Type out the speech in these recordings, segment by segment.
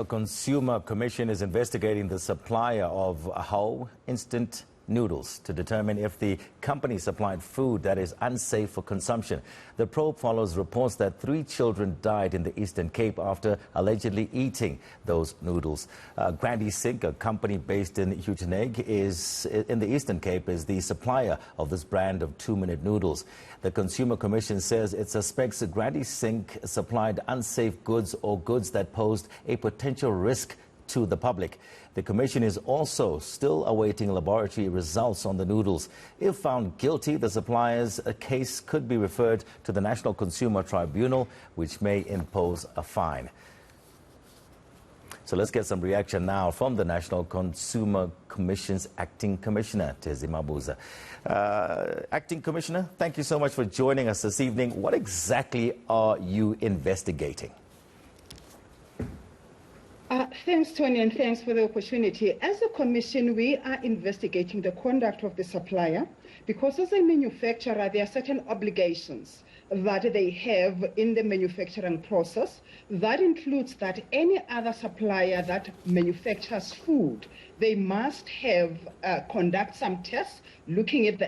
The Consumer Commission is investigating the supplier of whole instant noodles to determine if the company supplied food that is unsafe for consumption. The probe follows reports that 3 children died in the Eastern Cape after allegedly eating those noodles. Grandy Sink, a company based in Uitenhage in the Eastern Cape, is the supplier of this brand of 2-minute noodles. The Consumer Commission says it suspects Grandy Sink supplied unsafe goods or goods that posed a potential risk to the public. The Commission is also still awaiting laboratory results on the noodles. If found guilty, the supplier's case could be referred to the National Consumer Tribunal, which may impose a fine. So let's get some reaction now from the National Consumer Commission's Acting Commissioner, Tezi Mabuza. Acting Commissioner, thank you so much for joining us this evening. What exactly are you investigating? Thanks, Tony, and thanks for the opportunity. As a commission, we are investigating the conduct of the supplier because as a manufacturer, there are certain obligations that they have in the manufacturing process. That includes that any other supplier that manufactures food, they must have conduct some tests, looking at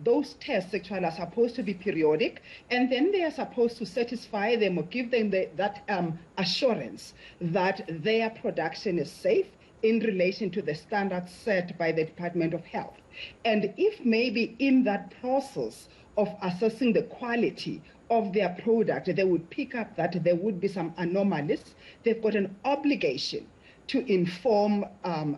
those tests actually are supposed to be periodic, and then they are supposed to satisfy them or give them that assurance that their production is safe in relation to the standards set by the Department of Health. And if maybe in that process of assessing the quality of their product, they would pick up that there would be some anomalies, they've got an obligation to inform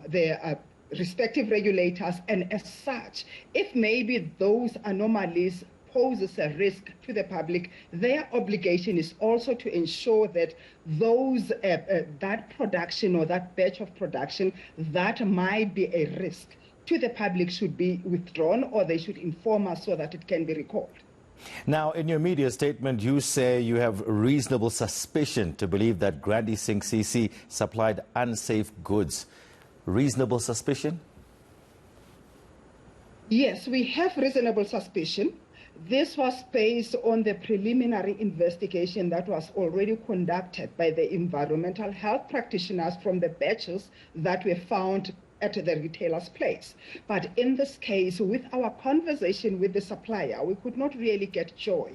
their respective regulators, and as such, if maybe those anomalies poses a risk to the public, their obligation is also to ensure that those that production or that batch of production that might be a risk to the public should be withdrawn, or they should inform us so that it can be recalled. Now, in your media statement, you say you have reasonable suspicion to believe that Grandy Sink CC supplied unsafe goods. Reasonable suspicion? Yes, we have reasonable suspicion. This was based on the preliminary investigation that was already conducted by the environmental health practitioners from the batches that were found at the retailer's place. But in this case, with our conversation with the supplier, we could not really get joy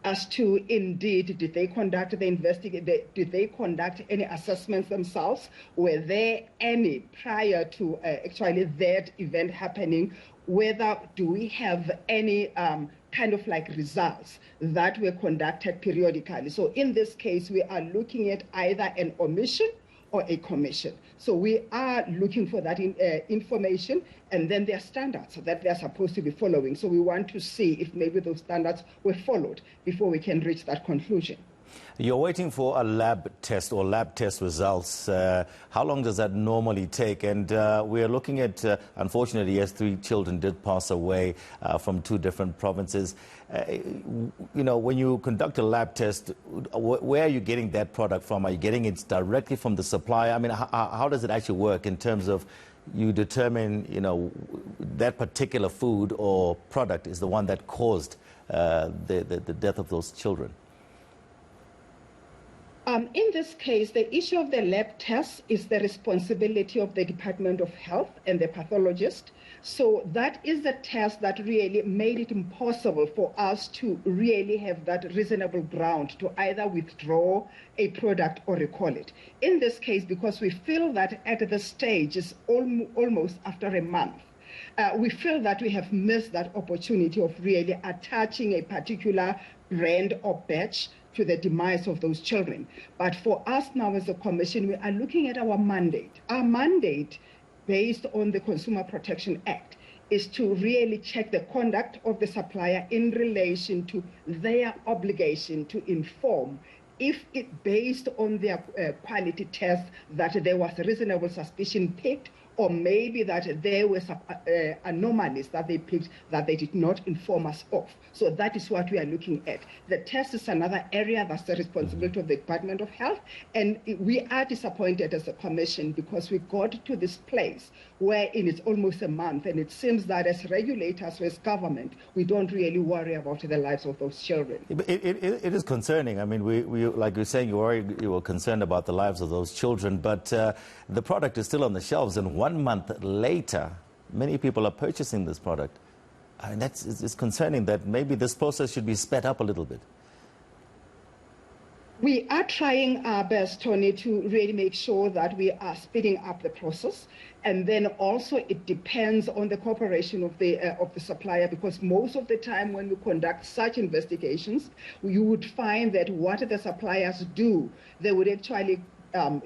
as to indeed did they conduct the investigation, did they conduct any assessments themselves? Were there any prior to actually that event happening? Whether do we have any kind of like results that were conducted periodically? So in this case, we are looking at either an omission or a commission. So we are looking for that information, and then there are standards that they're supposed to be following. So we want to see if maybe those standards were followed before we can reach that conclusion. You're waiting for a lab test or lab test results. How long does that normally take? And we're looking at, unfortunately, yes, 3 children did pass away from 2 different provinces. You know, when you conduct a lab test, where are you getting that product from? Are you getting it directly from the supplier? I mean, how does it actually work in terms of you determine, you know, that particular food or product is the one that caused the death of those children? In this case, the issue of the lab test is the responsibility of the Department of Health and the pathologist. So that is the test that really made it impossible for us to really have that reasonable ground to either withdraw a product or recall it. In this case, because we feel that at the stage is almost after a month, we feel that we have missed that opportunity of really attaching a particular brand or batch to the demise of those children. But for us now as a commission, we are looking at our mandate. Our mandate, based on the Consumer Protection Act, is to really check the conduct of the supplier in relation to their obligation to inform if it, based on their quality test, that there was a reasonable suspicion picked or maybe that there were some anomalies that they picked that they did not inform us of. So that is what we are looking at. The test is another area that's the responsibility of the Department of Health, and we are disappointed as a commission because we got to this place where it's almost a month, and it seems that as regulators or as government, we don't really worry about the lives of those children. It is concerning. I mean, we like you're saying, you were concerned about the lives of those children, but the product is still on the shelves, and 1 month later, many people are purchasing this product. I mean, it's concerning that maybe this process should be sped up a little bit. We are trying our best, Tony, to really make sure that we are speeding up the process. And then also it depends on the cooperation of the supplier, because most of the time when we conduct such investigations, you would find that what the suppliers do, they would actually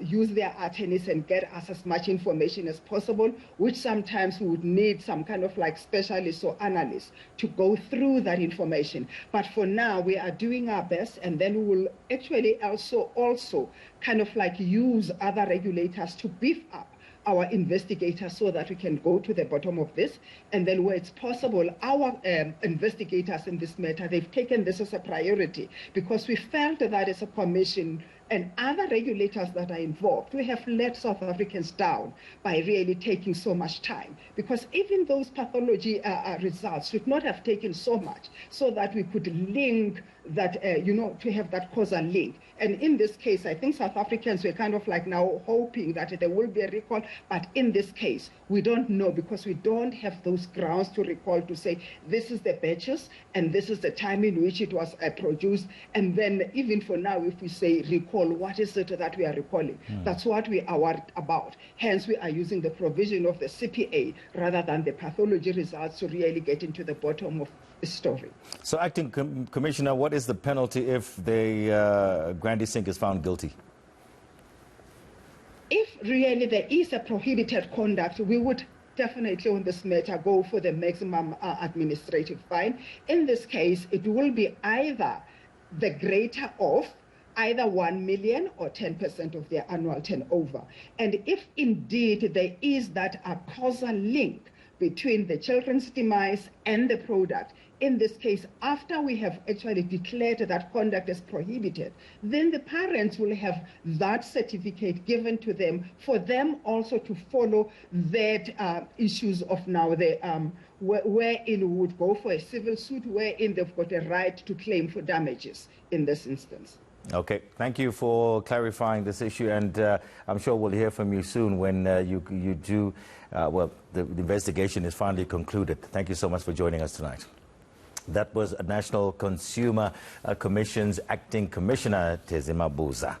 use their attorneys and get us as much information as possible, which sometimes we would need some kind of like specialists or analysts to go through that information. But for now, we are doing our best, and then we will actually also kind of like use other regulators to beef up our investigators so that we can go to the bottom of this. And then where it's possible, our investigators in this matter, they've taken this as a priority because we felt that as a commission and other regulators that are involved, we have let South Africans down by really taking so much time. Because even those pathology results should not have taken so much so that we could link that, to have that causal link. And in this case, I think South Africans were kind of like now hoping that there will be a recall. But in this case, we don't know because we don't have those grounds to recall to say, this is the batches and this is the time in which it was produced. And then even for now, if we say recall, what is it that we are recalling? That's what we are worried about. Hence, we are using the provision of the CPA rather than the pathology results to really get into the bottom of the story. So, Acting Commissioner, what is the penalty if the Grand eNCA is found guilty? If really there is a prohibited conduct, we would definitely on this matter go for the maximum administrative fine. In this case, it will be either the greater of either 1 million or 10% of their annual turnover. And if indeed there is that causal link between the children's demise and the product, in this case, after we have actually declared that conduct is prohibited, then the parents will have that certificate given to them for them also to follow that issues of now the wherein we would go for a civil suit wherein they've got a right to claim for damages in this instance. Okay, thank you for clarifying this issue, and I'm sure we'll hear from you soon when you do, the investigation is finally concluded. Thank you so much for joining us tonight. That was National Consumer Commission's Acting Commissioner, Tezima Buza.